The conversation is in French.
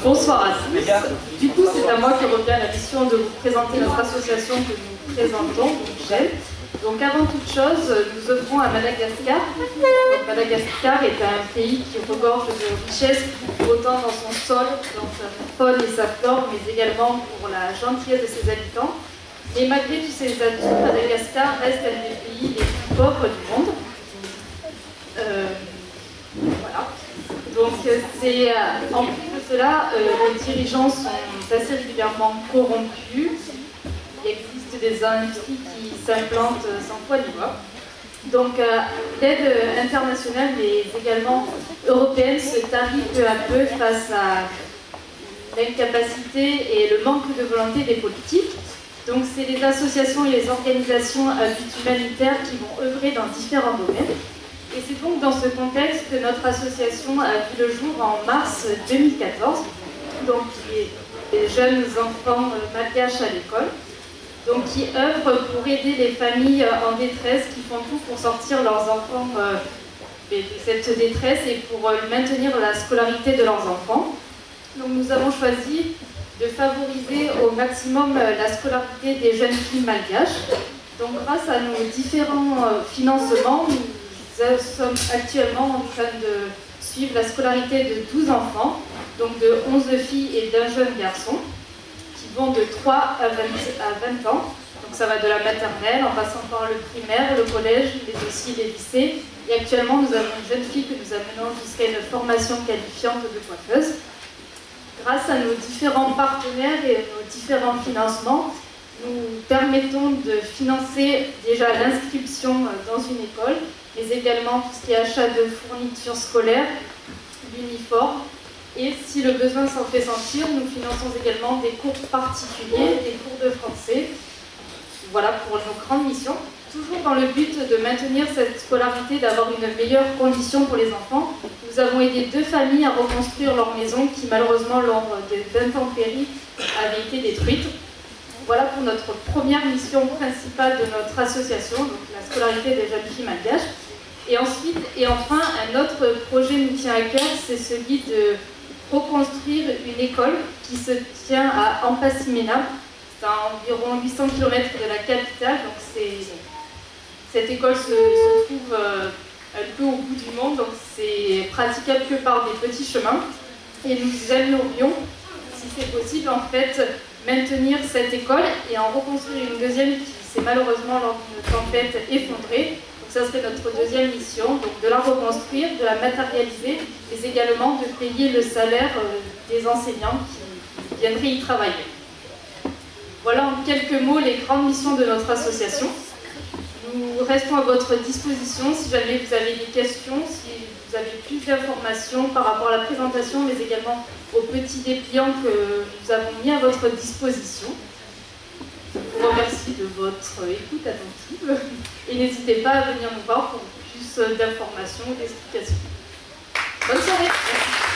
Bonsoir à tous. Du coup, c'est à moi que revient la mission de vous présenter notre association que nous présentons, GEL. Donc avant toute chose, nous œuvrons à Madagascar. Donc, Madagascar est un pays qui regorge de richesses, autant dans son sol, dans sa faune et sa flore, mais également pour la gentillesse de ses habitants. Et malgré tous ces atouts, Madagascar reste un des pays les plus pauvres du monde. Voilà. Donc en plus de cela, les dirigeants sont assez régulièrement corrompus. Il existe des industries qui s'implantent sans foi ni loi. Donc l'aide internationale, mais également européenne, se tarit peu à peu face à l'incapacité et le manque de volonté des politiques. Donc c'est les associations et les organisations à but humanitaire qui vont œuvrer dans différents domaines. Et c'est donc dans ce contexte que notre association a vu le jour en mars 2014, donc les jeunes enfants malgaches à l'école, donc qui œuvrent pour aider les familles en détresse, qui font tout pour sortir leurs enfants de cette détresse et pour maintenir la scolarité de leurs enfants. Donc nous avons choisi de favoriser au maximum la scolarité des jeunes filles malgaches. Donc grâce à nos différents financements, nous sommes actuellement en train de suivre la scolarité de 12 enfants, donc de 11 filles et d'un jeune garçon, qui vont de 3 à 20 ans. Donc ça va de la maternelle en passant par le primaire, le collège, mais aussi les lycées. Et actuellement, nous avons une jeune fille que nous amenons jusqu'à une formation qualifiante de coiffeuse. Grâce à nos différents partenaires et nos différents financements, nous permettons de financer déjà l'inscription dans une école, mais également tout ce qui est achat de fournitures scolaires, d'uniformes, et si le besoin s'en fait sentir, nous finançons également des cours particuliers, des cours de français. Voilà pour nos grandes missions, toujours dans le but de maintenir cette scolarité, d'avoir une meilleure condition pour les enfants. Nous avons aidé 2 familles à reconstruire leur maison qui malheureusement lors des intempéries avait été détruite. Voilà pour notre première mission principale de notre association, donc la scolarité des jeunes filles malgaches. Et ensuite, et enfin, un autre projet nous tient à cœur, c'est celui de reconstruire une école qui se tient à Ampasimena. C'est à environ 800 km de la capitale, donc cette école se trouve un peu au bout du monde, donc c'est praticable que par des petits chemins. Et nous aimerions, si c'est possible, en fait, maintenir cette école et en reconstruire une deuxième qui s'est malheureusement lors d'une tempête effondrée. Donc ça serait notre deuxième mission, donc de la reconstruire, de la matérialiser, mais également de payer le salaire des enseignants qui viendraient y travailler. Voilà en quelques mots les grandes missions de notre association. Nous restons à votre disposition si jamais vous avez des questions, si vous avez plus d'informations par rapport à la présentation, mais également aux petits dépliants que nous avons mis à votre disposition. Je vous remercie de votre écoute attentive et n'hésitez pas à venir nous voir pour plus d'informations et d'explications. Bonne soirée. Merci.